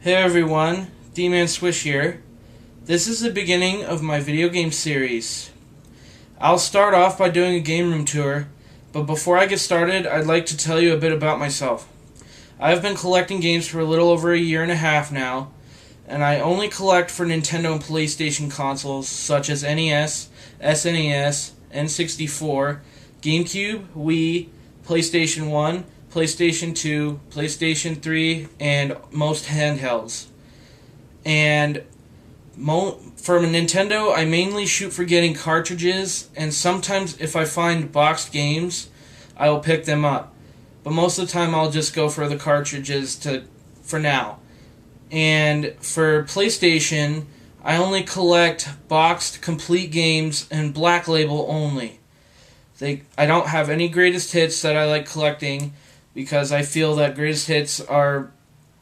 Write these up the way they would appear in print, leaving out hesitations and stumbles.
Hey everyone, Dmanswish here. This is the beginning of my video game series. I'll start off by doing a game room tour, but before I get started, I'd like to tell you a bit about myself. I've been collecting games for a little over a year and a half now, and I only collect for Nintendo and PlayStation consoles such as NES, SNES, N64, GameCube, Wii, PlayStation 1, PlayStation 2, PlayStation 3, and most handhelds. And for Nintendo, I mainly shoot for getting cartridges, and sometimes if I find boxed games, I will pick them up. But most of the time, I'll just go for the cartridges for now. And for PlayStation, I only collect boxed complete games and Black Label only. I don't have any greatest hits that I like collecting, because I feel that greatest hits are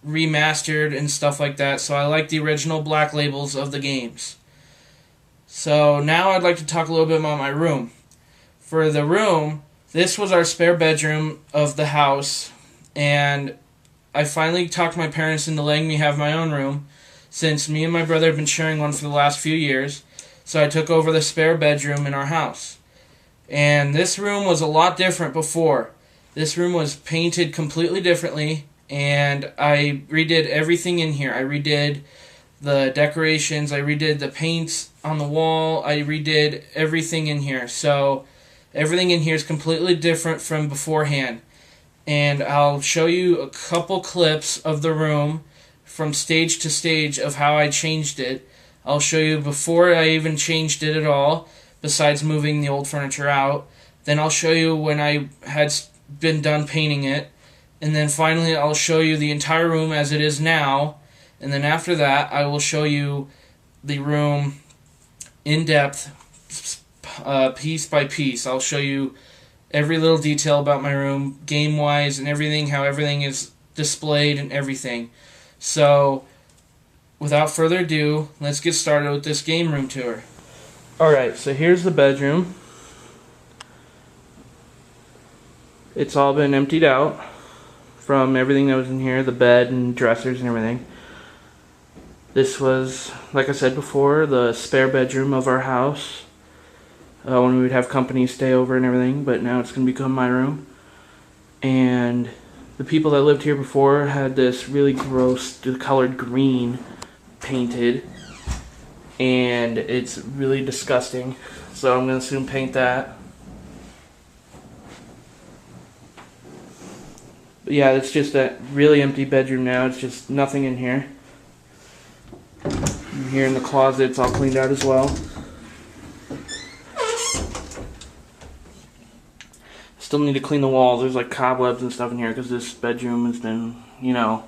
remastered and stuff like that, so I like the original Black Labels of the games. So now I'd like to talk a little bit about my room. For the room, this was our spare bedroom of the house, and I finally talked my parents into letting me have my own room, since me and my brother have been sharing one for the last few years, so I took over the spare bedroom in our house. And this room was a lot different before. This room was painted completely differently, and I redid everything in here. I redid the decorations, I redid the paints on the wall, I redid everything in here. So everything in here is completely different from beforehand. And I'll show you a couple clips of the room from stage to stage of how I changed it. I'll show you before I even changed it at all, besides moving the old furniture out. Then I'll show you when I had been done painting it, and then finally I'll show you the entire room as it is now, and then after that I will show you the room in depth, piece by piece. I'll show you every little detail about my room, game wise and everything, how everything is displayed and everything. So without further ado, let's get started with this game room tour. Alright, so here's the bedroom. It's all been emptied out from everything that was in here, the bed and dressers and everything. This was, like I said before, the spare bedroom of our house when we would have company stay over and everything, but now it's going to become my room. And the people that lived here before had this really gross colored green painted, and it's really disgusting, so I'm going to soon paint that. But yeah, it's just a really empty bedroom now. It's just nothing in here. And here in the closet, it's all cleaned out as well. Still need to clean the walls. There's like cobwebs and stuff in here because this bedroom has been, you know,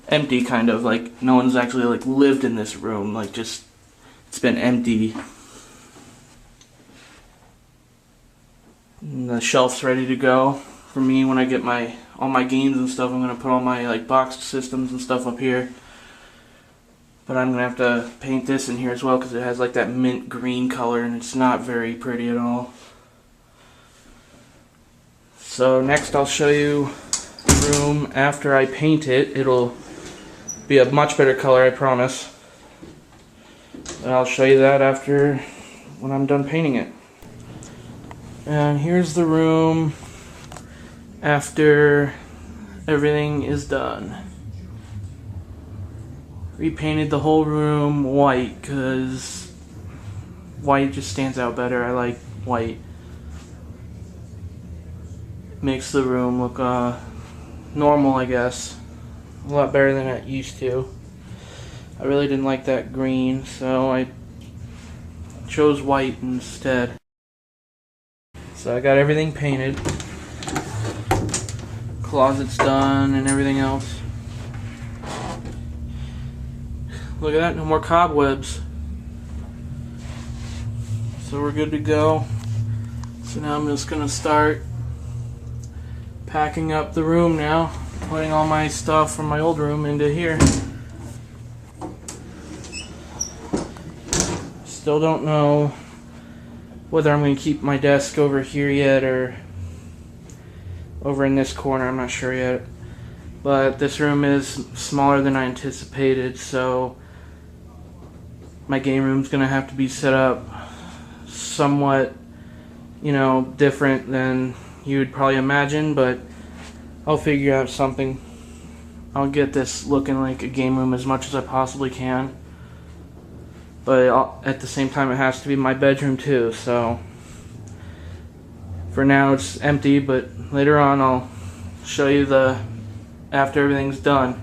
empty, kind of. Like no one's actually like lived in this room. Like just, it's been empty. And the shelf's ready to go for me when I get all my games and stuff. I'm gonna put all my like boxed systems and stuff up here. But I'm gonna have to paint this in here as well because it has like that mint green color and it's not very pretty at all. So next I'll show you the room after I paint it. It'll be a much better color, I promise. And I'll show you that after when I'm done painting it. And here's the room after everything is done. Repainted the whole room white because white just stands out better. I like white. Makes the room look normal, I guess. A lot better than it used to. I really didn't like that green, so I chose white instead. So I got everything painted. Closet's done and everything else. Look at that, no more cobwebs. So we're good to go. So now I'm just gonna start packing up the room now, putting all my stuff from my old room into here. Still don't know whether I'm going to keep my desk over here yet or over in this corner. I'm not sure yet. but this room is smaller than I anticipated, so my game room's gonna have to be set up somewhat, different than you would probably imagine, but I'll figure out something. I'll get this looking like a game room as much as I possibly can, but at the same time it has to be my bedroom too, so for now it's empty, but later on I'll show you after everything's done.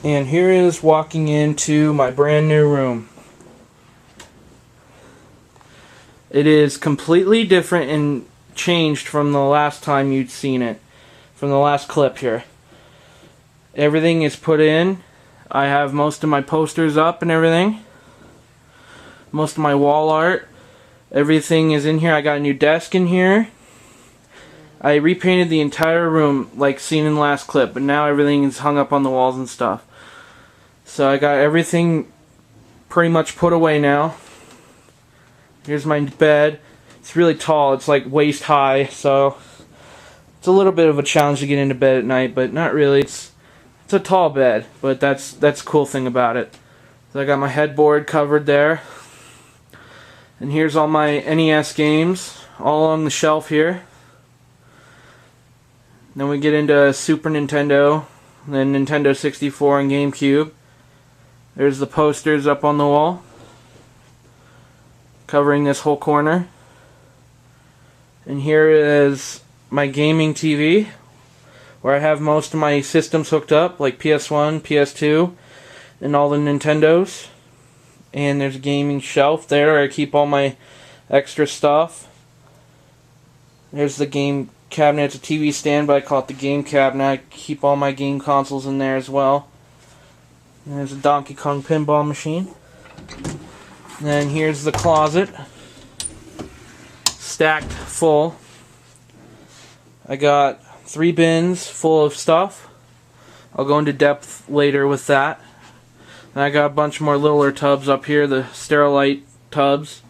And here is walking into my brand new room. It is completely different and changed from the last time you'd seen it, from the last clip here. Everything is put in. I have most of my posters up and everything. Most of my wall art. Everything is in here. I got a new desk in here. I repainted the entire room like seen in the last clip, but now everything is hung up on the walls and stuff. So I got everything pretty much put away now. Here's my bed. It's really tall. It's like waist high, so it's a little bit of a challenge to get into bed at night, but not really. It's a tall bed, but that's the cool thing about it. So I got my headboard covered there. And here's all my NES games all along the shelf here. Then we get into Super Nintendo, then Nintendo 64 and GameCube. There's the posters up on the wall, covering this whole corner. And here is my gaming TV, where I have most of my systems hooked up, like PS1, PS2, and all the Nintendos. And there's a gaming shelf there where I keep all my extra stuff. There's the game cabinet. It's a TV stand, but I call it the game cabinet. I keep all my game consoles in there as well. And there's a Donkey Kong pinball machine. And then here's the closet, stacked full. I got 3 bins full of stuff. I'll go into depth later with that. And I got a bunch more littler tubs up here, the Sterilite tubs.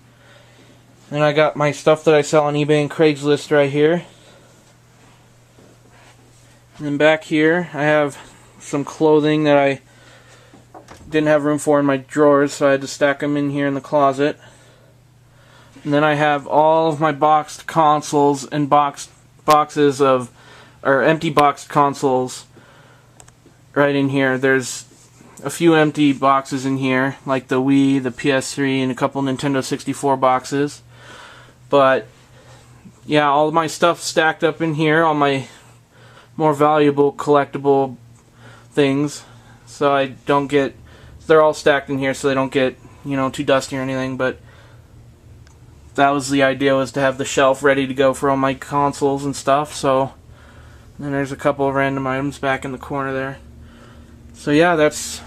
And I got my stuff that I sell on eBay and Craigslist right here. And then back here I have some clothing that I didn't have room for in my drawers, so I had to stack them in here in the closet. And then I have all of my boxed consoles and boxes of, or empty boxed consoles right in here. There's a few empty boxes in here, like the Wii, the PS3, and a couple Nintendo 64 boxes. But yeah, all of my stuff stacked up in here, all my more valuable collectible things, so I don't get, they're all stacked in here so they don't get, too dusty or anything. But that was the idea, was to have the shelf ready to go for all my consoles and stuff. So then there's a couple of random items back in the corner there. So yeah, that's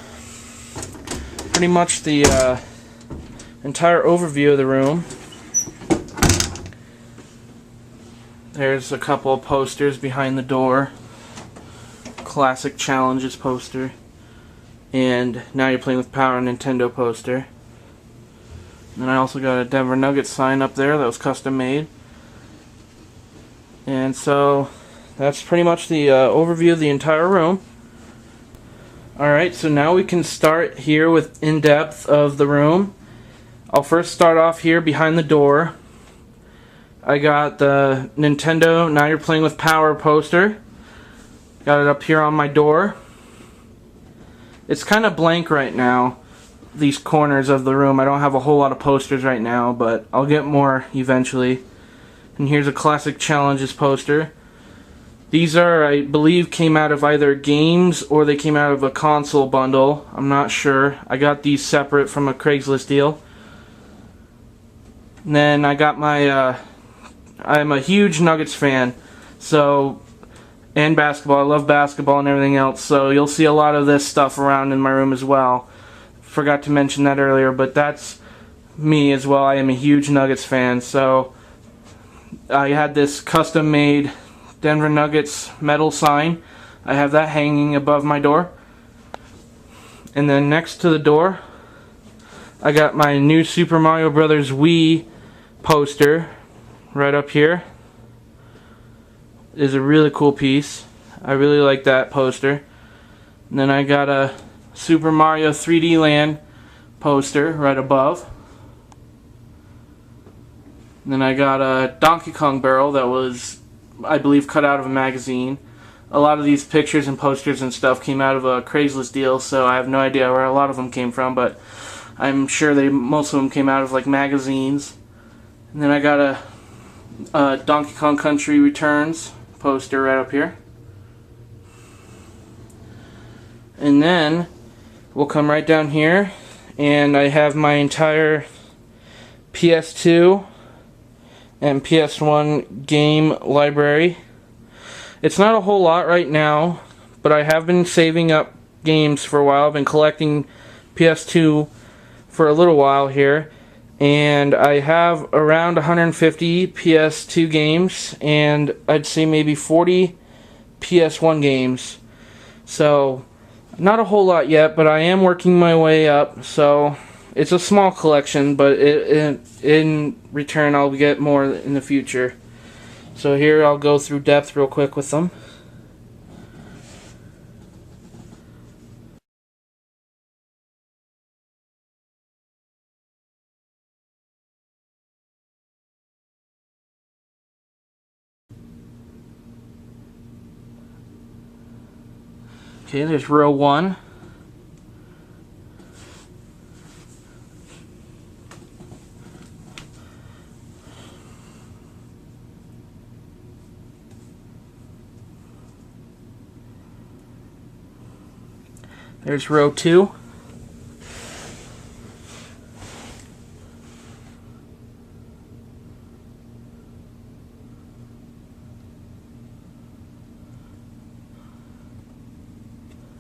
pretty much the entire overview of the room. There's a couple of posters behind the door. Classic Challenges poster. And Now You're Playing with Power Nintendo poster. And I also got a Denver Nuggets sign up there that was custom made. And so that's pretty much the overview of the entire room. Alright, so now we can start here with in-depth of the room. I'll first start off here behind the door. I got the Nintendo Now You're Playing with Power poster. Got it up here on my door. It's kind of blank right now, these corners of the room. I don't have a whole lot of posters right now, but I'll get more eventually. And here's a Classic Challenges poster. These are, I believe, came out of either games or they came out of a console bundle. I'm not sure. I got these separate from a Craigslist deal. And then I got my, I'm a huge Nuggets fan, so, and basketball. I love basketball and everything else, so you'll see a lot of this stuff around in my room as well. Forgot to mention that earlier, but that's me as well. I am a huge Nuggets fan, so I had this custom made Denver Nuggets metal sign. I have that hanging above my door. And then next to the door, I got my new Super Mario Brothers Wii poster right up here. It is a really cool piece. I really like that poster. And then I got a Super Mario 3D Land poster right above. And then I got a Donkey Kong barrel that was, I believe, cut out of a magazine. A lot of these pictures and posters and stuff came out of a Craigslist deal, so I have no idea where a lot of them came from, but I'm sure most of them came out of like magazines. And then I got a Donkey Kong Country Returns poster right up here. And then we'll come right down here, and I have my entire PS2 and PS1 game library. It's not a whole lot right now, but I have been saving up games for a while. I've been collecting PS2 for a little while here, and I have around 150 PS2 games, and I'd say maybe 40 PS1 games. So not a whole lot yet, but I am working my way up. So it's a small collection, but in return I'll get more in the future. So here I'll go through depth real quick with them. Okay, there's row 1. There's row 2.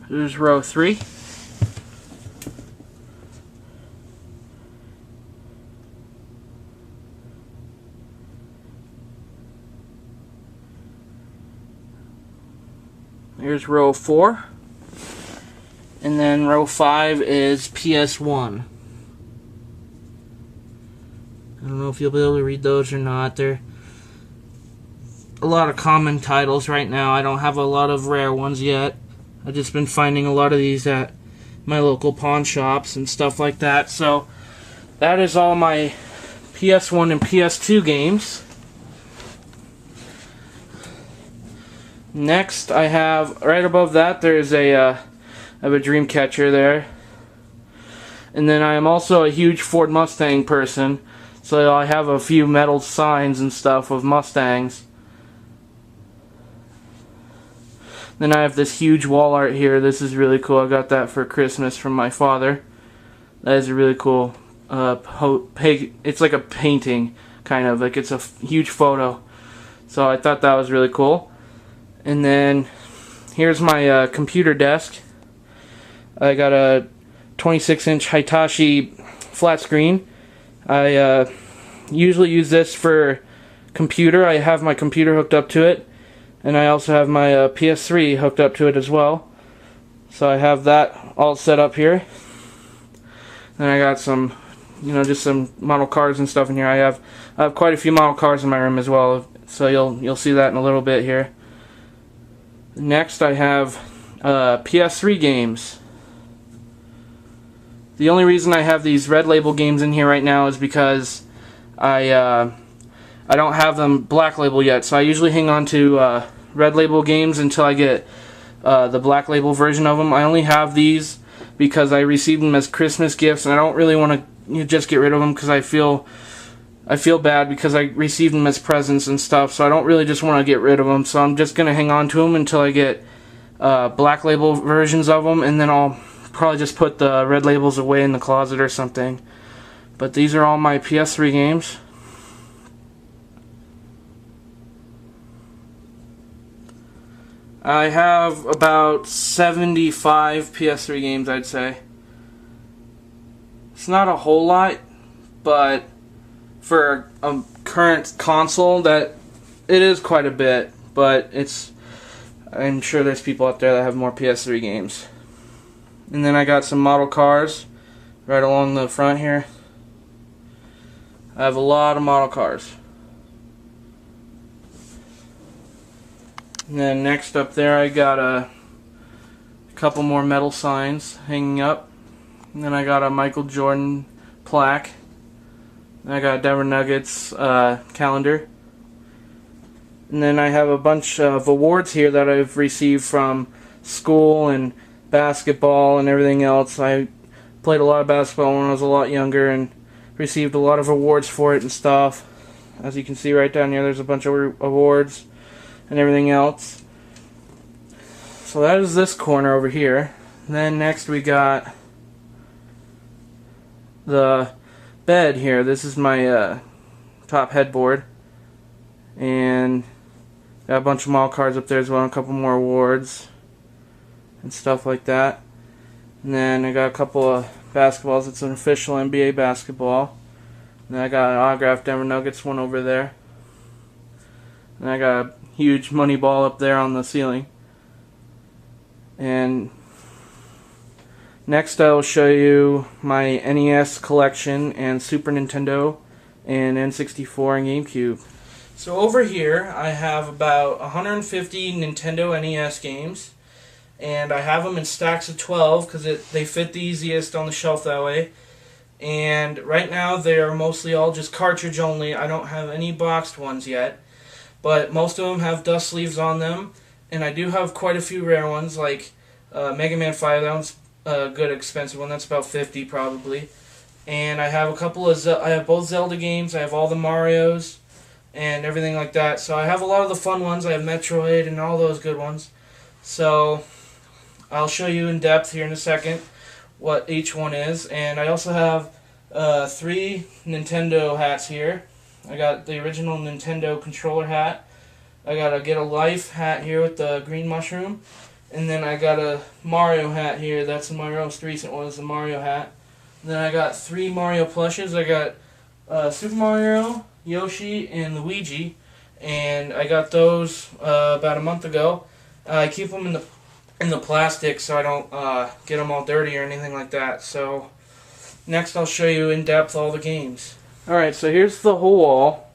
There's row 3. There's row 4. And then row 5 is PS1. I don't know if you'll be able to read those or not. They're a lot of common titles right now. I don't have a lot of rare ones yet. I've just been finding a lot of these at my local pawn shops and stuff like that. So that is all my PS1 and PS2 games. Next, I have right above that there's I have a Dreamcatcher there. And then I am also a huge Ford Mustang person, so I have a few metal signs and stuff of Mustangs. Then I have this huge wall art here. This is really cool. I got that for Christmas from my father. That is a really cool it's like a painting, kind of. Like it's a huge photo. So I thought that was really cool. And then here's my computer desk. I got a 26-inch Hitachi flat screen. I usually use this for computer. I have my computer hooked up to it, and I also have my PS3 hooked up to it as well. So I have that all set up here. Then I got some, just some model cars and stuff in here. I have quite a few model cars in my room as well. So you'll see that in a little bit here. Next, I have PS3 games. The only reason I have these Red Label games in here right now is because I don't have them Black Label yet. So I usually hang on to Red Label games until I get the Black Label version of them. I only have these because I received them as Christmas gifts, and I don't really want to just get rid of them because I feel bad because I received them as presents and stuff. So I don't really just want to get rid of them. So I'm just gonna hang on to them until I get Black Label versions of them, and then I'll probably just put the Red Labels away in the closet or something. But these are all my PS3 games. I have about 75 PS3 games, I'd say. It's not a whole lot, but for a current console, that it is quite a bit. But I'm sure there's people out there that have more PS3 games. And then I got some model cars right along the front here. I have a lot of model cars. And then next up there I got a couple more metal signs hanging up. And then I got a Michael Jordan plaque. And I got a Denver Nuggets calendar. And then I have a bunch of awards here that I've received from school and basketball and everything else. I played a lot of basketball when I was a lot younger and received a lot of awards for it and stuff. As you can see right down here, there's a bunch of awards and everything else. So that is this corner over here. Then next we got the bed here. This is my top headboard, and got a bunch of mall cards up there as well, and a couple more awards and stuff like that. And then I got a couple of basketballs. It's an official NBA basketball. And then I got an autographed Denver Nuggets one over there. And I got a huge money ball up there on the ceiling. And next I'll show you my NES collection and Super Nintendo and N64 and GameCube. So over here I have about 150 Nintendo NES games, and I have them in stacks of 12 because they fit the easiest on the shelf that way. And right now they are mostly all just cartridge only. I don't have any boxed ones yet, but most of them have dust sleeves on them, and I do have quite a few rare ones, like Mega Man 5. That one's a good expensive one. That's about 50 probably. And I have a couple of I have both Zelda games. I have all the Marios and everything like that. So I have a lot of the fun ones. I have Metroid and all those good ones. So I'll show you in depth here in a second what each one is. And I also have 3 Nintendo hats here. I got the original Nintendo controller hat. I got a Get a Life hat here with the green mushroom. And then I got a Mario hat here. That's my most recent one, is the Mario hat. And then I got 3 Mario plushes. I got Super Mario, Yoshi, and Luigi. And I got those about a month ago. I keep them in the plastic so I don't get them all dirty or anything like that. So next I'll show you in depth all the games. Alright, so here's the whole wall.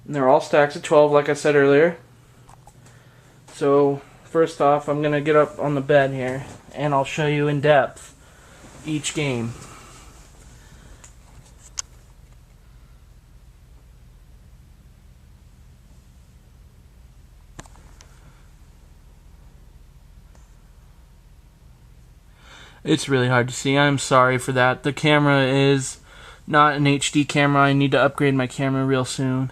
And they're all stacks of 12 like I said earlier. So first off, I'm going to get up on the bed here and I'll show you in depth each game. It's really hard to see. I'm sorry for that. The camera is not an HD camera. I need to upgrade my camera real soon.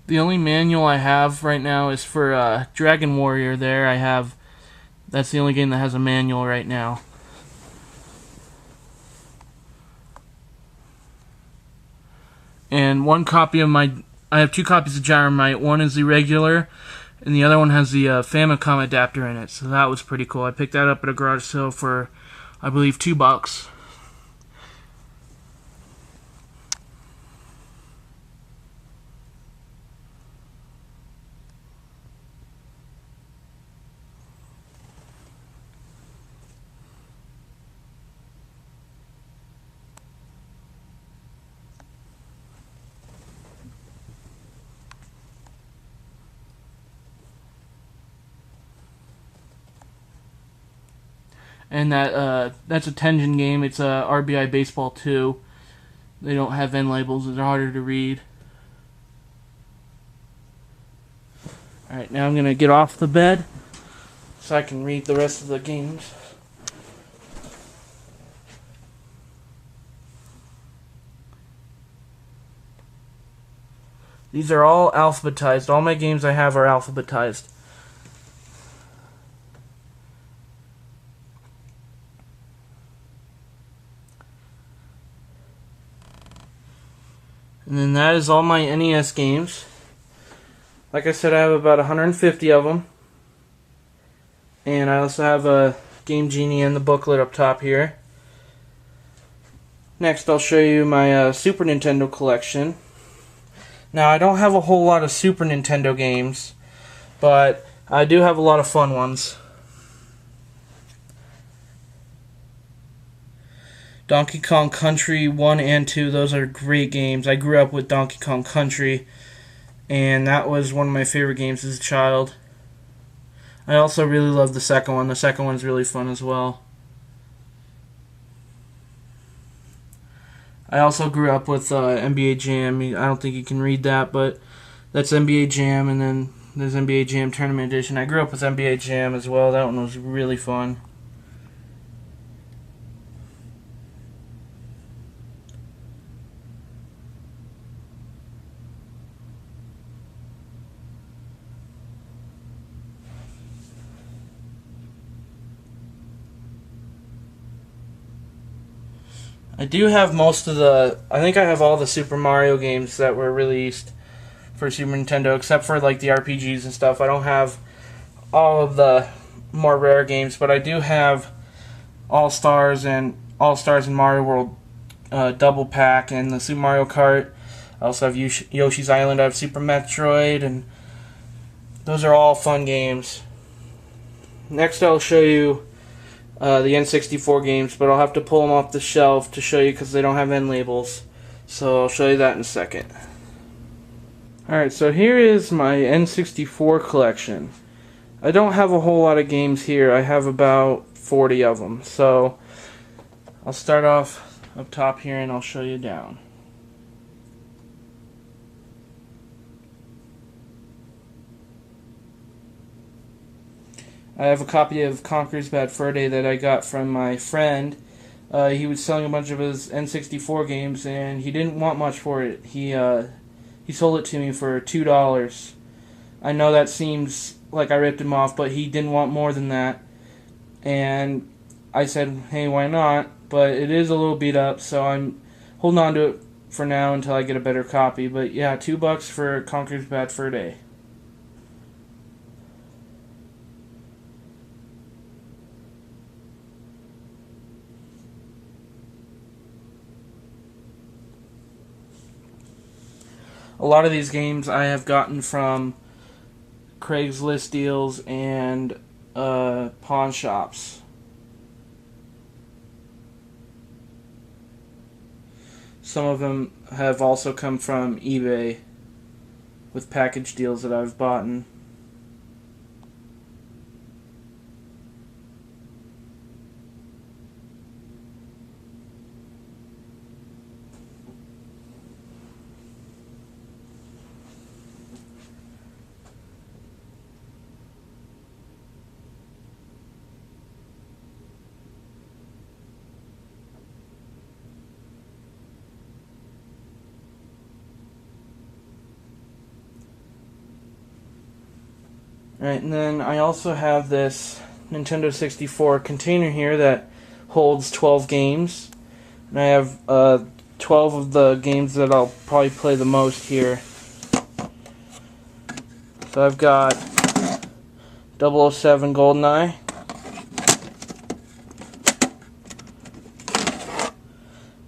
The only manual I have right now is for Dragon Warrior there. That's the only game that has a manual right now. And I have 2 copies of Gyromite. One is the regular, and the other one has the Famicom adapter in it. So that was pretty cool. I picked that up at a garage sale for, I believe, $2. And that's a Tengen game. It's a RBI Baseball 2. They don't have end labels. They're harder to read. Alright, now I'm going to get off the bed so I can read the rest of the games. These are all alphabetized. All my games I have are alphabetized. And then that is all my NES games. Like I said, I have about 150 of them. And I also have a Game Genie and the booklet up top here. Next, I'll show you my Super Nintendo collection. Now, I don't have a whole lot of Super Nintendo games, but I do have a lot of fun ones. Donkey Kong Country 1 and 2, those are great games. I grew up with Donkey Kong Country, and that was one of my favorite games as a child. I also really love the second one. The second one's really fun as well. I also grew up with NBA Jam. I don't think you can read that, but that's NBA Jam, and then there's NBA Jam Tournament Edition. I grew up with NBA Jam as well. That one was really fun. I do have I think I have all the Super Mario games that were released for Super Nintendo, except for like the RPGs and stuff. I don't have all of the more rare games, but I do have All-Stars and Mario World Double Pack and the Super Mario Kart. I also have Yoshi's Island. I have Super Metroid, and those are all fun games. Next I'll show you the N64 games, but I'll have to pull them off the shelf to show you because they don't have end labels. So I'll show you that in a second. Alright, so here is my N64 collection. I don't have a whole lot of games here. I have about 40 of them. So I'll start off up top here and I'll show you down. I have a copy of Conker's Bad Fur Day that I got from my friend. He was selling a bunch of his N64 games, and he didn't want much for it. He sold it to me for $2. I know that seems like I ripped him off, but he didn't want more than that. And I said, hey, why not? But it is a little beat up, so I'm holding on to it for now until I get a better copy. But yeah, $2 for Conker's Bad Fur Day. A lot of these games I have gotten from Craigslist deals and pawn shops. Some of them have also come from eBay with package deals that I've bought. Right, and then I also have this Nintendo 64 container here that holds 12 games. And I have 12 of the games that I'll probably play the most here. So I've got 007 GoldenEye,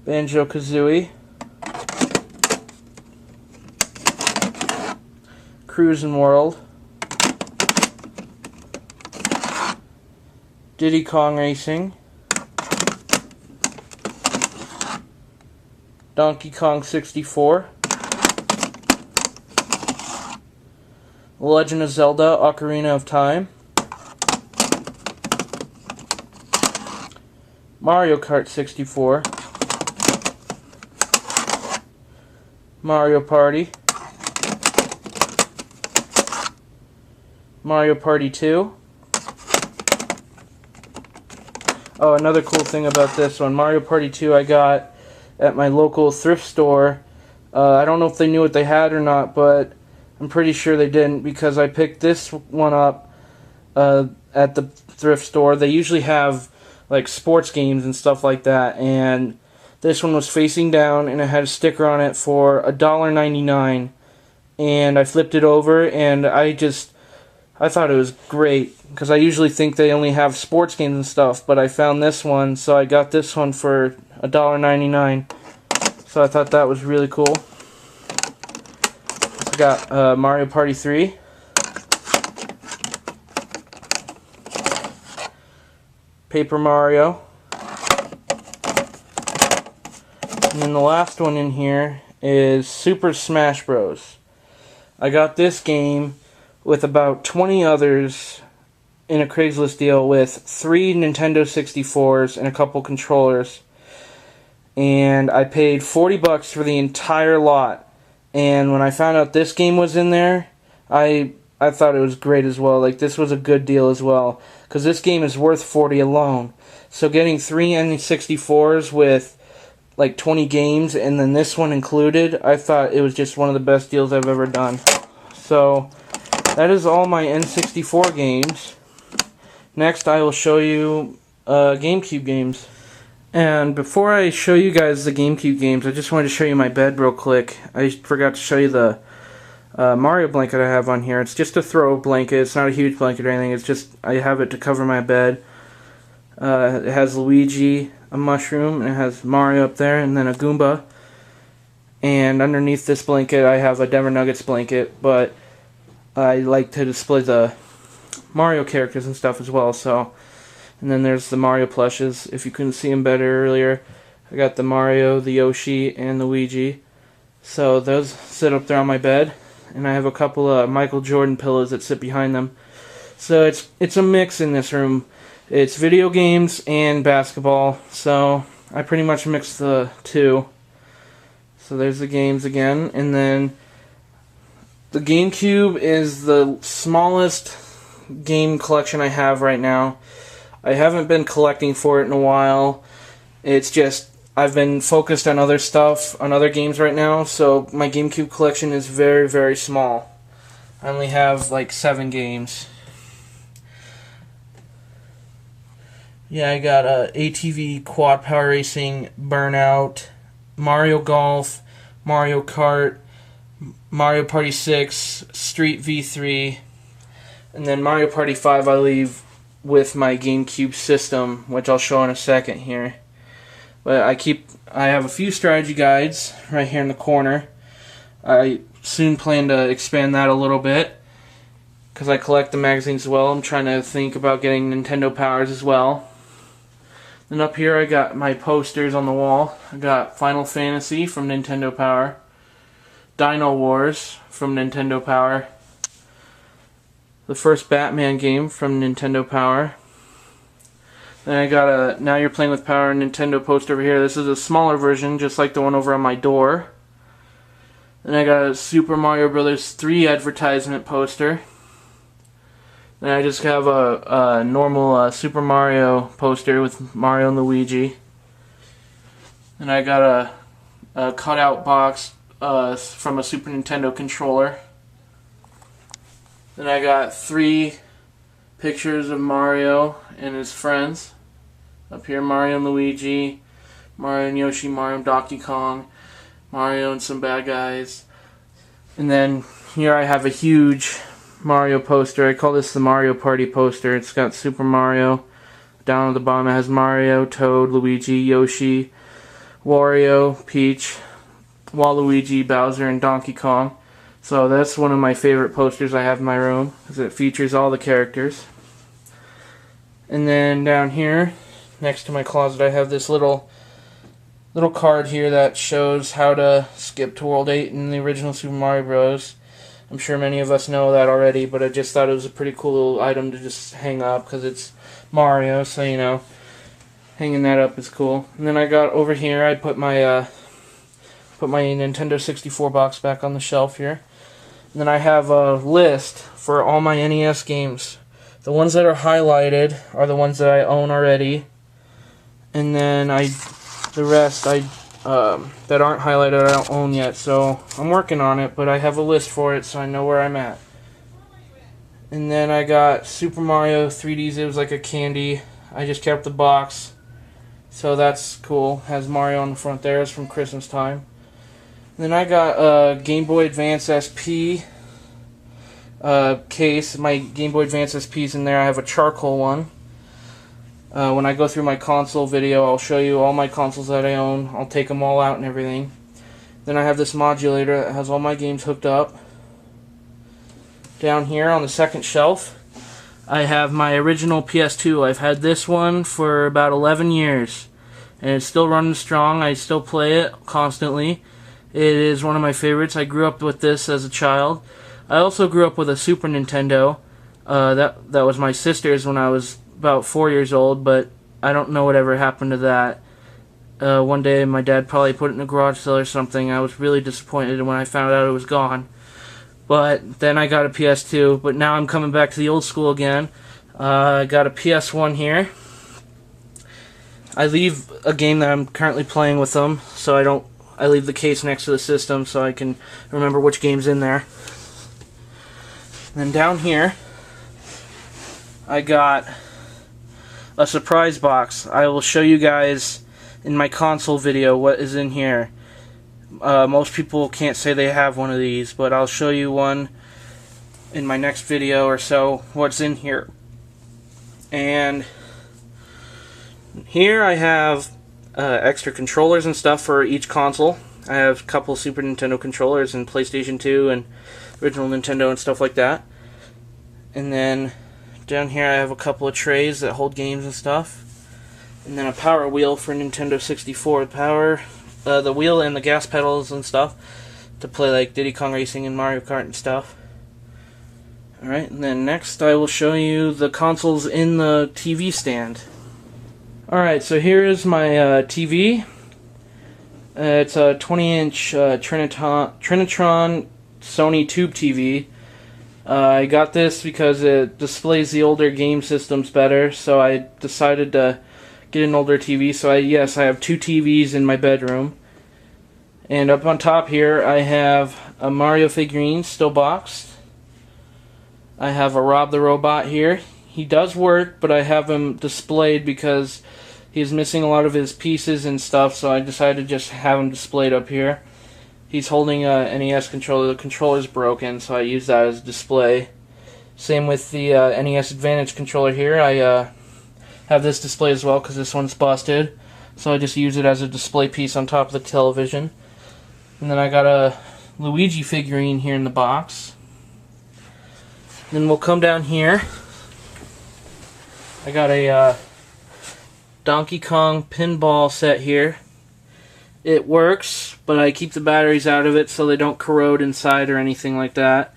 Banjo-Kazooie, Cruisin' World, Diddy Kong Racing, Donkey Kong 64, Legend of Zelda Ocarina of Time, Mario Kart 64, Mario Party, Mario Party 2. Oh, another cool thing about this one, Mario Party 2 I got at my local thrift store. I don't know if they knew what they had or not, but I'm pretty sure they didn't because I picked this one up at the thrift store. They usually have like sports games and stuff like that, and this one was facing down and it had a sticker on it for $1.99, and I flipped it over and I thought it was great because I usually think they only have sports games and stuff, but I found this one, so I got this one for $1.99. So I thought that was really cool. got Mario Party 3. Paper Mario. And then the last one in here is Super Smash Bros. I got this game with about 20 others in a Craigslist deal with 3 Nintendo 64s and a couple controllers. And I paid $40 for the entire lot. And when I found out this game was in there, I thought it was great as well. Like, this was a good deal as well, because this game is worth $40 alone. So getting 3 N64s with like 20 games and then this one included, I thought it was just one of the best deals I've ever done. So that is all my N64 games. Next I will show you GameCube games. And before I show you guys the GameCube games, I just wanted to show you my bed real quick. I forgot to show you the Mario blanket I have on here. It's just a throw blanket. It's not a huge blanket or anything. It's just, I have it to cover my bed. It has Luigi, a mushroom, and it has Mario up there, and then a Goomba. And underneath this blanket I have a Denver Nuggets blanket, but I like to display the Mario characters and stuff as well. So, and then there's the Mario plushes. If you couldn't see them better earlier, I got the Mario, the Yoshi, and the Luigi. So those sit up there on my bed, and I have a couple of Michael Jordan pillows that sit behind them. So it's a mix in this room. It's video games and basketball, so I pretty much mix the two. So there's the games again, and then the GameCube is the smallest game collection I have right now. I haven't been collecting for it in a while. It's just I've been focused on other stuff, on other games right now, so my GameCube collection is very, very small. I only have like 7 games. Yeah, I got ATV Quad Power Racing, Burnout, Mario Golf, Mario Kart, Mario Party 6, Street V3, and then Mario Party 5 I leave with my GameCube system, which I'll show in a second here. But I have a few strategy guides right here in the corner. I soon plan to expand that a little bit, because I collect the magazines as well. I'm trying to think about getting Nintendo Powers as well. Then up here I got my posters on the wall. I got Final Fantasy from Nintendo Power, Dino Wars from Nintendo Power, the first Batman game from Nintendo Power. Then I got a Now You're Playing with Power Nintendo poster over here. This is a smaller version, just like the one over on my door. Then I got a Super Mario Bros. 3 advertisement poster. Then I just have a normal Super Mario poster with Mario and Luigi. And I got a cutout box from a Super Nintendo controller. Then I got 3 pictures of Mario and his friends. Up here, Mario and Luigi, Mario and Yoshi, Mario and Donkey Kong, Mario and some bad guys. And then here I have a huge Mario poster. I call this the Mario Party poster. It's got Super Mario. Down at the bottom it has Mario, Toad, Luigi, Yoshi, Wario, Peach, Waluigi, Bowser, and Donkey Kong. So that's one of my favorite posters I have in my room, because it features all the characters. And then down here, next to my closet, I have this little card here that shows how to skip to World 8 in the original Super Mario Bros. I'm sure many of us know that already, but I just thought it was a pretty cool little item to just hang up, because it's Mario, so you know, hanging that up is cool. And then I got over here, I put my Nintendo 64 box back on the shelf here. And then I have a list for all my NES games. The ones that are highlighted are the ones that I own already, and then the rest that aren't highlighted I don't own yet. So I'm working on it, but I have a list for it, so I know where I'm at. And then I got Super Mario 3Ds. It was like a candy. I just kept the box, so that's cool. Has Mario on the front there. It's from Christmas time. And then I got a Game Boy Advance SP case. My Game Boy Advance SP's in there. I have a charcoal one. When I go through my console video, I'll show you all my consoles that I own. I'll take them all out and everything. Then I have this modulator that has all my games hooked up. Down here on the second shelf, I have my original PS2. I've had this one for about 11 years, and it's still running strong. I still play it constantly. It is one of my favorites. I grew up with this as a child. I also grew up with a Super Nintendo. That was my sister's when I was about 4 years old, but I don't know whatever happened to that. One day my dad probably put it in a garage sale or something. I was really disappointed when I found out it was gone. But then I got a PS2, but now I'm coming back to the old school again. I got a PS1 here. I leave a game that I'm currently playing with them, so I leave the case next to the system so I can remember which game's in there. And then down here, I got a surprise box. I will show you guys in my console video what is in here. Most people can't say they have one of these, but I'll show you one in my next video or so, what's in here. And here I have extra controllers and stuff for each console. I have a couple Super Nintendo controllers and PlayStation 2 and original Nintendo and stuff like that. And then down here I have a couple of trays that hold games and stuff. And then a power wheel for Nintendo 64. The wheel and the gas pedals and stuff to play like Diddy Kong Racing and Mario Kart and stuff. Alright, and then next I will show you the consoles in the TV stand. Alright, so here is my TV. It's a 20-inch Trinitron Sony Tube TV. I got this because it displays the older game systems better, so I decided to get an older TV. So yes, I have two TVs in my bedroom. And up on top here I have a Mario figurine, still boxed. I have a Rob the Robot here. He does work, but I have him displayed because he's missing a lot of his pieces and stuff, so I decided to just have him displayed up here. He's holding a NES controller. The controller's broken, so I use that as a display. Same with the NES Advantage controller here. I have this display as well because this one's busted, so I just use it as a display piece on top of the television. And then I got a Luigi figurine here in the box. Then we'll come down here. I got a Donkey Kong pinball set here. It works, but I keep the batteries out of it so they don't corrode inside or anything like that.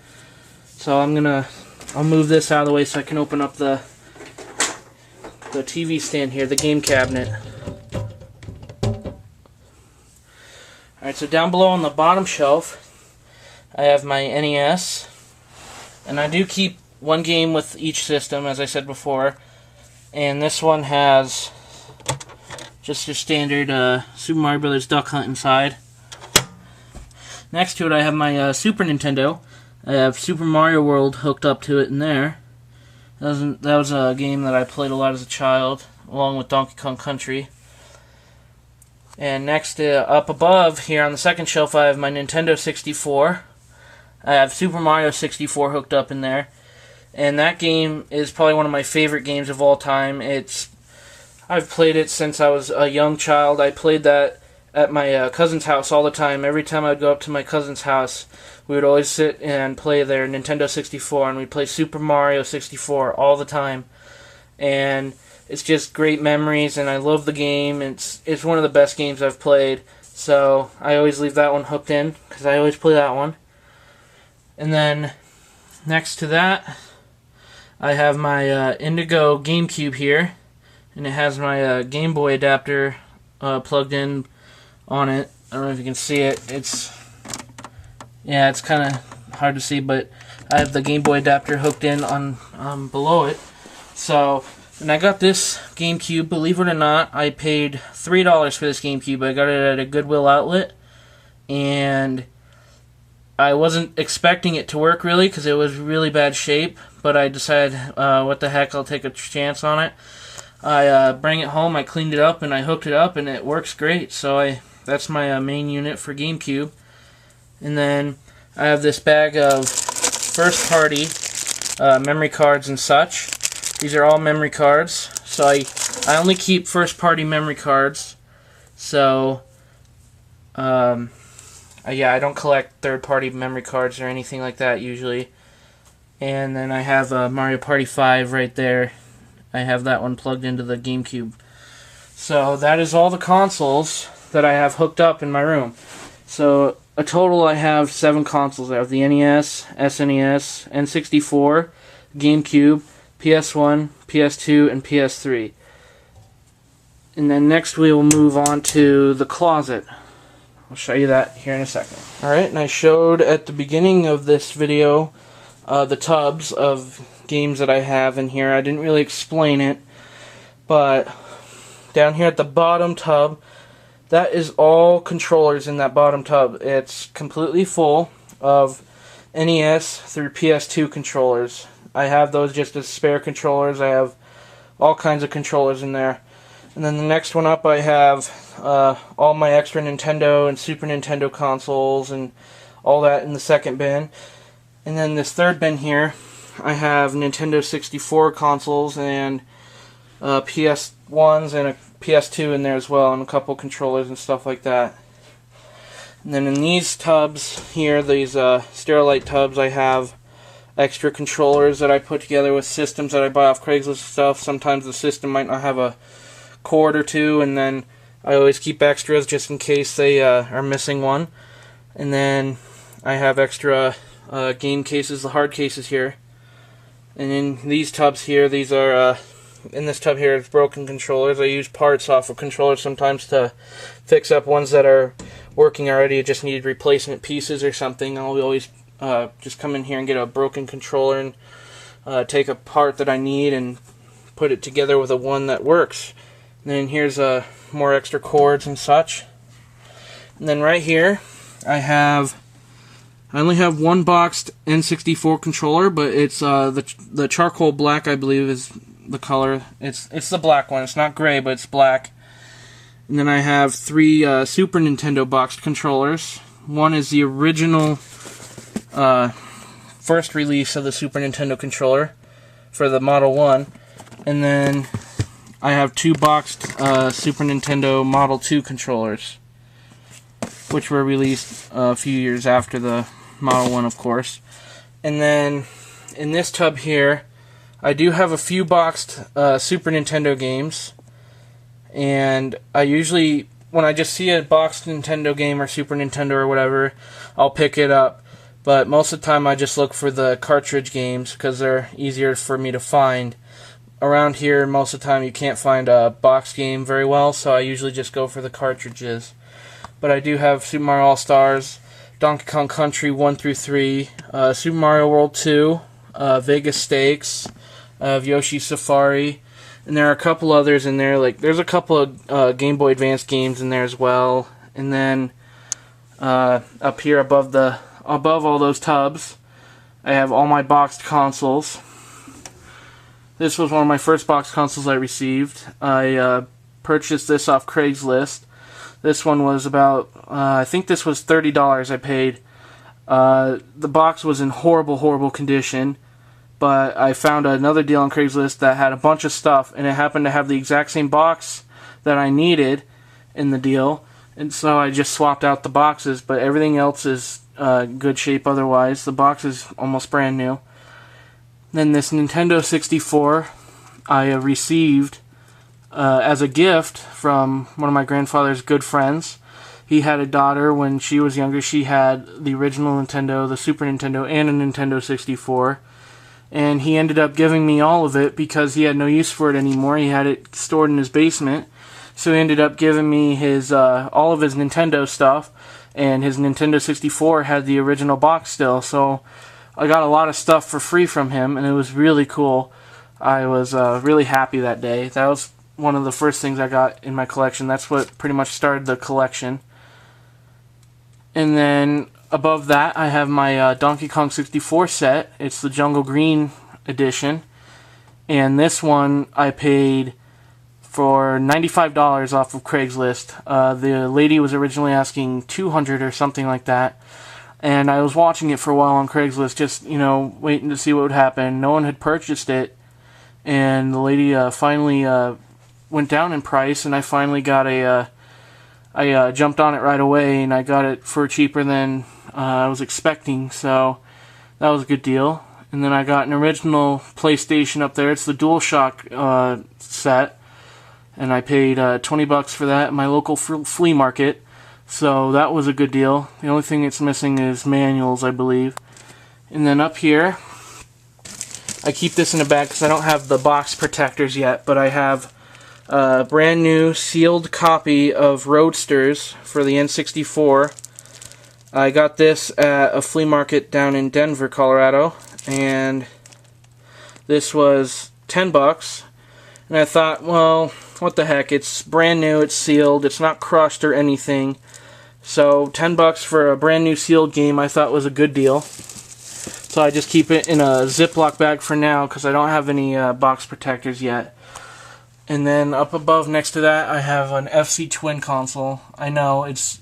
So I'll move this out of the way so I can open up the TV stand here, the game cabinet. Alright, so down below on the bottom shelf, I have my NES. And I do keep one game with each system, as I said before. And this one has just your standard Super Mario Bros. Duck Hunt inside. Next to it I have my Super Nintendo. I have Super Mario World hooked up to it in there. That was a game that I played a lot as a child, along with Donkey Kong Country. And next, up above here on the second shelf, I have my Nintendo 64. I have Super Mario 64 hooked up in there. And that game is probably one of my favorite games of all time. I've played it since I was a young child. I played that at my cousin's house all the time. Every time I'd go up to my cousin's house, we would always sit and play their Nintendo 64, and we'd play Super Mario 64 all the time. And it's just great memories, and I love the game. It's one of the best games I've played, so I always leave that one hooked in, because I always play that one. And then, next to that, I have my Indigo GameCube here, and it has my Game Boy adapter plugged in on it. I don't know if you can see it. It's kind of hard to see, but I have the Game Boy adapter hooked in on below it. So, and I got this GameCube. Believe it or not, I paid $3 for this GameCube. I got it at a Goodwill outlet, and I wasn't expecting it to work really because it was really bad shape, but I decided, what the heck, I'll take a chance on it. I bring it home, I cleaned it up, and I hooked it up, and it works great. So that's my main unit for GameCube. And then I have this bag of first-party memory cards and such. These are all memory cards. So I only keep first-party memory cards. So, yeah, I don't collect third-party memory cards or anything like that usually. And then I have Mario Party 5 right there. I have that one plugged into the GameCube. So that is all the consoles that I have hooked up in my room. So a total I have 7 consoles. I have the NES, SNES, N64, GameCube, PS1, PS2, and PS3. And then next we will move on to the closet. I'll show you that here in a second. Alright, and I showed at the beginning of this video the tubs of games that I have in here. I didn't really explain it, but down here at the bottom tub, that is all controllers in that bottom tub. It's completely full of NES through PS2 controllers. I have those just as spare controllers. I have all kinds of controllers in there. And then the next one up, I have all my extra Nintendo and Super Nintendo consoles and all that in the second bin. And then this third bin here, I have Nintendo 64 consoles and PS1s and a PS2 in there as well, and a couple controllers and stuff like that. And then in these tubs here, these Sterilite tubs, I have extra controllers that I put together with systems that I buy off Craigslist and stuff. Sometimes the system might not have a cord or two, and then I always keep extras just in case they are missing one. And then I have extra game cases, the hard cases here. And in these tubs here, these are in this tub here, it's broken controllers. I use parts off of controllers sometimes to fix up ones that are working already, just need replacement pieces or something. I'll always just come in here and get a broken controller and take a part that I need and put it together with a one that works. And then here's more extra cords and such. And then right here, I only have one boxed N64 controller, but it's the charcoal black, I believe, is the color. It's the black one. It's not gray, but it's black. And then I have 3 Super Nintendo boxed controllers. One is the original first release of the Super Nintendo controller for the Model 1. And then I have 2 boxed Super Nintendo Model 2 controllers, which were released a few years after the Model 1, of course. And then in this tub here, I do have a few boxed Super Nintendo games, and I usually, when I just see a boxed Nintendo game or Super Nintendo or whatever, I'll pick it up. But most of the time I just look for the cartridge games because they're easier for me to find. Around here, most of the time you can't find a box game very well, so I usually just go for the cartridges. But I do have Super Mario All-Stars, Donkey Kong Country 1 through 3, Super Mario World 2, Vegas Stakes, Yoshi's Safari, and there are a couple others in there. Like there's a couple of Game Boy Advance games in there as well. And then up here above all those tubs, I have all my boxed consoles. This was one of my first boxed consoles I received. I purchased this off Craigslist. This one was about, I think this was $30 I paid. The box was in horrible condition, but I found another deal on Craigslist that had a bunch of stuff, and it happened to have the exact same box that I needed in the deal, and so I just swapped out the boxes, but everything else is good shape otherwise. The box is almost brand new. Then this Nintendo 64 I received as a gift from one of my grandfather's good friends. He had a daughter when she was younger. She had the original Nintendo, the Super Nintendo, and a Nintendo 64. And he ended up giving me all of it because he had no use for it anymore. He had it stored in his basement. So he ended up giving me his all of his Nintendo stuff. And his Nintendo 64 had the original box still. So I got a lot of stuff for free from him, and it was really cool. I was really happy that day. That was one of the first things I got in my collection. That's what pretty much started the collection. And then above that, I have my Donkey Kong 64 set. It's the Jungle Green edition. And this one I paid for $95 off of Craigslist. The lady was originally asking $200 or something like that. And I was watching it for a while on Craigslist, just, waiting to see what would happen. No one had purchased it. And the lady finally went down in price, and I finally got I jumped on it right away, and I got it for cheaper than I was expecting, so that was a good deal. And then I got an original PlayStation up there. It's the DualShock set. And I paid $20 for that at my local flea market. So that was a good deal. The only thing it's missing is manuals, I believe. And then up here, I keep this in a bag because I don't have the box protectors yet, but I have a brand new sealed copy of Roadsters for the N64. I got this at a flea market down in Denver, Colorado, and this was $10. And I thought, well, what the heck, it's brand new, it's sealed, it's not crushed or anything. So $10 for a brand new sealed game I thought was a good deal. So I just keep it in a Ziploc bag for now because I don't have any box protectors yet. And then up above next to that I have an FC Twin console. I know it's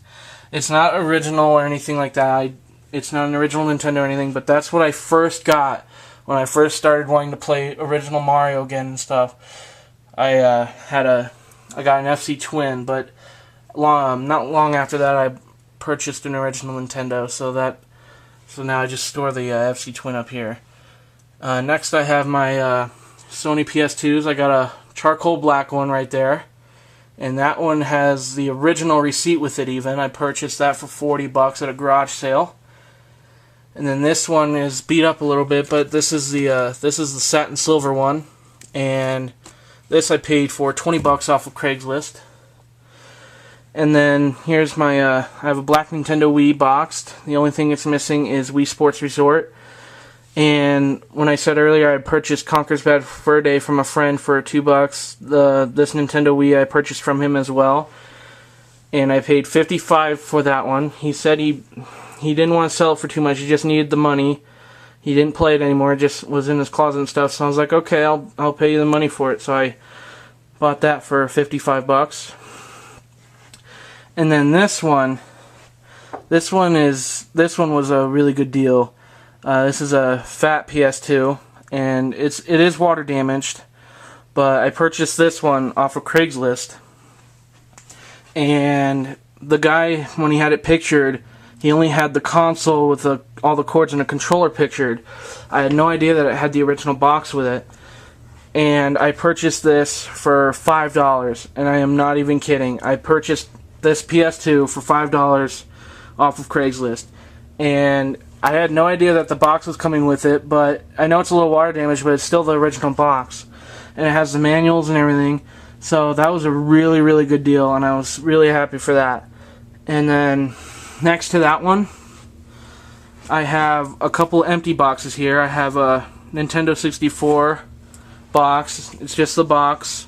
not original or anything like that. It's not an original Nintendo or anything, but that's what I first got when I first started wanting to play original Mario again and stuff. I got an FC Twin, but not long after that I purchased an original Nintendo, so now I just store the FC Twin up here. Next I have my Sony PS2s. I got a charcoal black one right there, and that one has the original receipt with it even. I purchased that for $40 at a garage sale. And then this one is beat up a little bit, but this is the satin silver one, and this I paid for $20 off of Craigslist. And then here's my, I have a black Nintendo Wii boxed. The only thing it's missing is Wii Sports Resort. And when I said earlier I purchased Conker's Bad Fur Day from a friend for $2, this Nintendo Wii I purchased from him as well. And I paid $55 for that one. He said he didn't want to sell it for too much, he just needed the money. He didn't play it anymore, it just was in his closet and stuff, so I was like, okay, I'll pay you the money for it. So I bought that for $55. And then this one was a really good deal. This is a fat PS2, and it is water damaged, but I purchased this one off of Craigslist. And the guy, when he had it pictured, he only had the console with all the cords and a controller pictured. I had no idea that it had the original box with it. And I purchased this for $5, and I am not even kidding. I purchased this PS2 for $5 off of Craigslist. And I had no idea that the box was coming with it, but I know it's a little water damaged, but it's still the original box. And it has the manuals and everything. So that was a really, really good deal, and I was really happy for that. And then next to that one, I have a couple empty boxes here. I have a Nintendo 64 box. It's just the box.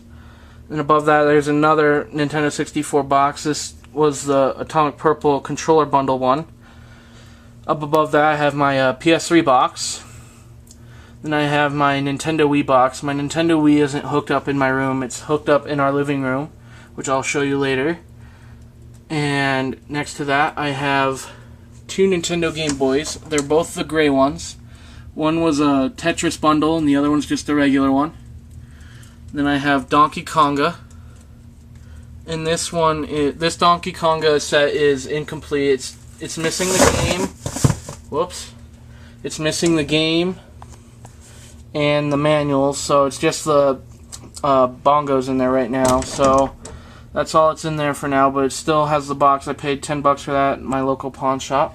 And above that there's another Nintendo 64 box. This was the Atomic Purple controller bundle one. Up above that I have my PS3 box. Then I have my Nintendo Wii box. My Nintendo Wii isn't hooked up in my room. It's hooked up in our living room, which I'll show you later. And next to that I have two Nintendo Game Boys. They're both the gray ones. One was a Tetris bundle and the other one's just a regular one. Then I have Donkey Konga. And this Donkey Konga set is incomplete. It's missing the game. Whoops. It's missing the game and the manuals, so it's just the bongos in there right now. So that's all it's in there for now, but it still has the box. I paid $10 for that at my local pawn shop.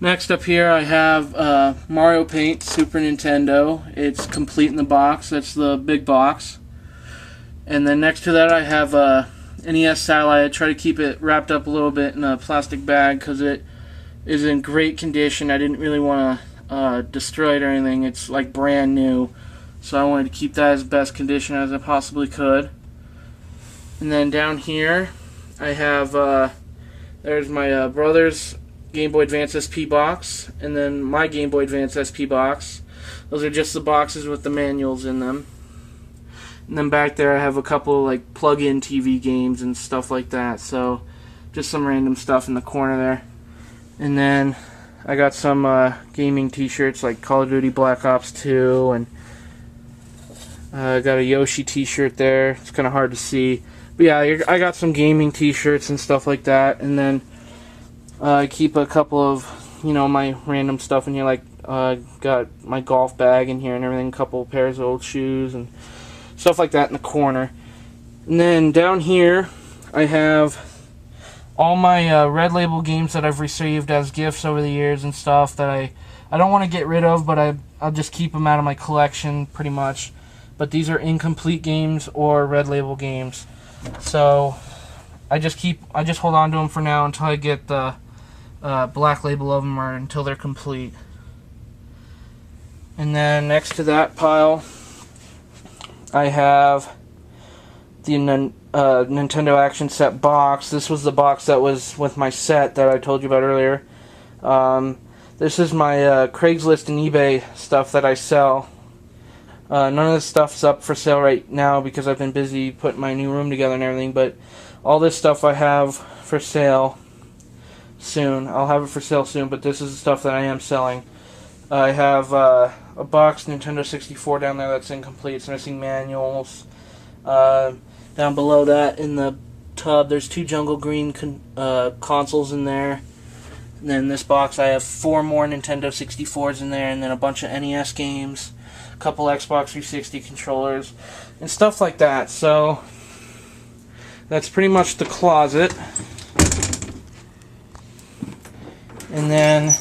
Next up here I have Mario Paint Super Nintendo. It's complete in the box. That's the big box. And then next to that I have NES Satellite. I try to keep it wrapped up a little bit in a plastic bag because it is in great condition. I didn't really want to destroy it or anything. It's like brand new, so I wanted to keep that as best condition as I possibly could. And then down here I have there's my brother's Game Boy Advance SP box, and then my Game Boy Advance SP box. Those are just the boxes with the manuals in them. And then back there I have a couple like plug-in TV games and stuff like that, so just some random stuff in the corner there. And then I got some gaming t-shirts like Call of Duty Black Ops 2, and I got a Yoshi t-shirt there. It's kind of hard to see, but yeah, I got some gaming t-shirts and stuff like that. And then I keep a couple of you know, my random stuff in here, like got my golf bag in here and everything, a couple pairs of old shoes and stuff like that in the corner. And then down here I have all my Red Label games that I've received as gifts over the years and stuff that I don't want to get rid of, but I'll just keep them out of my collection pretty much. But these are incomplete games or Red Label games, so I just hold on to them for now until I get the Black Label of them, or until they're complete. And then next to that pile I have the Nintendo Action Set box. This was the box that was with my set that I told you about earlier. This is my Craigslist and eBay stuff that I sell. None of this stuff's up for sale right now because I've been busy putting my new room together and everything, but all this stuff I have for sale soon. I'll have it for sale soon, but this is the stuff that I am selling. I have a box Nintendo 64 down there that's incomplete. It's missing manuals. Down below that in the tub there's 2 Jungle Green consoles in there. And then in this box I have 4 more Nintendo 64s in there, and then a bunch of NES games, a couple Xbox 360 controllers, and stuff like that. So that's pretty much the closet. And then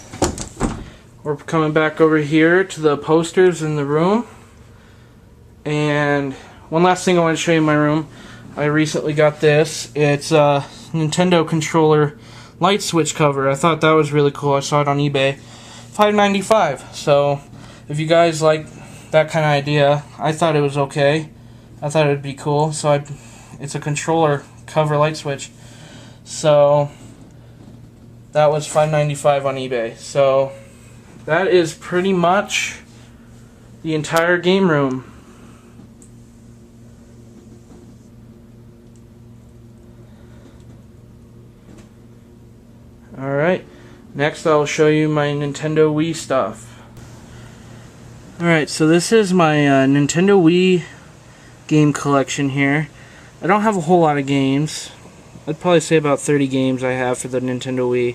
we're coming back over here to the posters in the room. And one last thing I want to show you in my room. I recently got this. It's a Nintendo controller light switch cover. I thought that was really cool. I saw it on eBay. $5.95. So if you guys like that kind of idea, I thought it was okay. I thought it would be cool. So it's a controller cover light switch. So that was $5.95 on eBay. So that is pretty much the entire game room. Alright, next I'll show you my Nintendo Wii stuff. Alright, so this is my Nintendo Wii game collection here. I don't have a whole lot of games. I'd probably say about 30 games I have for the Nintendo Wii.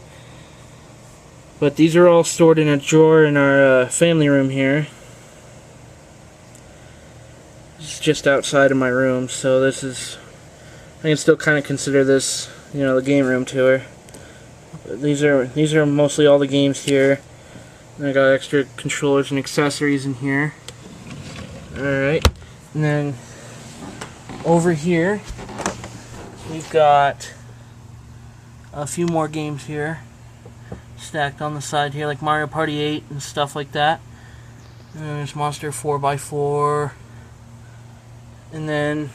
But these are all stored in a drawer in our family room here. It's just outside of my room, so this is, I can still kind of consider this, you know, the game room tour. These are mostly all the games here. And I got extra controllers and accessories in here. Alright. And then over here we've got a few more games here stacked on the side here, like Mario Party 8 and stuff like that. And then there's Monster 4x4. And then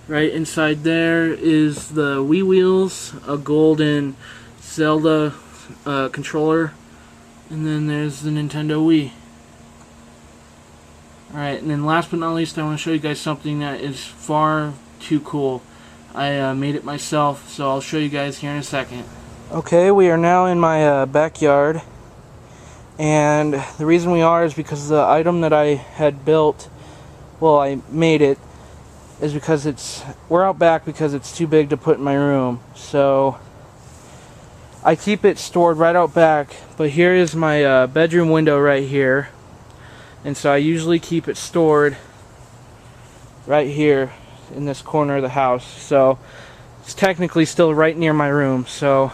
right inside there is the Wii wheels, a golden Zelda controller, and then there's the Nintendo Wii. Alright, and then last but not least, I want to show you guys something that is far too cool. I made it myself, so I'll show you guys here in a second. Okay, we are now in my backyard, and the reason we are is because the item that I had built, well, I made it, is because we're out back because it's too big to put in my room. So I keep it stored right out back, but here is my bedroom window right here, and so I usually keep it stored right here in this corner of the house. So it's technically still right near my room. So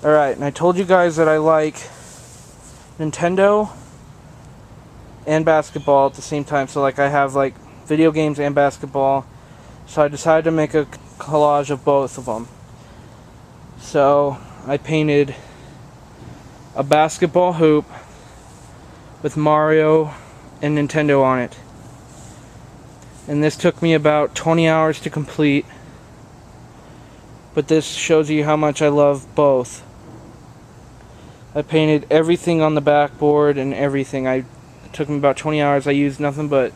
alright, and I told you guys that I like Nintendo and basketball at the same time. So like I have like video games and basketball, so I decided to make a collage of both of them. So I painted a basketball hoop with Mario and Nintendo on it, and this took me about 20 hours to complete, but this shows you how much I love both. I painted everything on the backboard and everything. It took me about 20 hours. I used nothing but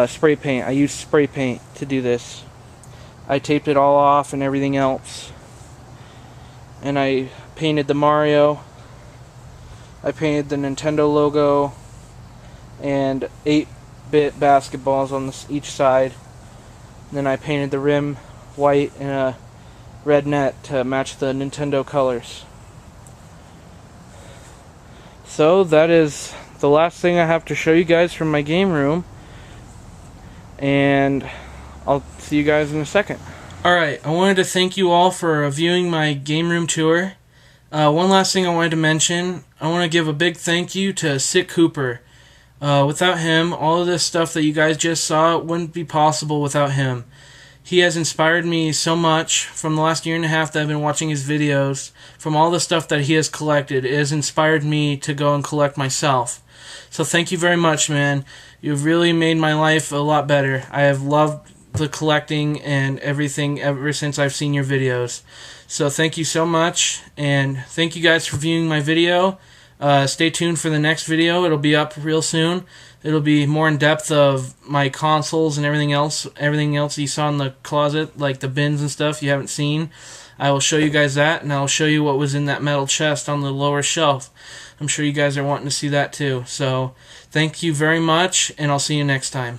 spray paint. I used spray paint to do this. I taped it all off and everything else. And I painted the Mario. I painted the Nintendo logo and 8-bit basketballs on each side. And then I painted the rim white and a red net to match the Nintendo colors. So that is the last thing I have to show you guys from my game room, and I'll see you guys in a second. Alright, I wanted to thank you all for viewing my game room tour. One last thing I wanted to mention, I want to give a big thank you to Sick Cooper. Without him, all of this stuff that you guys just saw wouldn't be possible without him. He has inspired me so much from the last year and a half that I've been watching his videos. From all the stuff that he has collected, it has inspired me to go and collect myself. So thank you very much, man. You've really made my life a lot better. I have loved the collecting and everything ever since I've seen your videos. So thank you so much, and thank you guys for viewing my video. Stay tuned for the next video. It'll be up real soon. It'll be more in depth of my consoles and everything else you saw in the closet, like the bins and stuff you haven't seen. I will show you guys that, and I'll show you what was in that metal chest on the lower shelf. I'm sure you guys are wanting to see that too. So thank you very much, and I'll see you next time.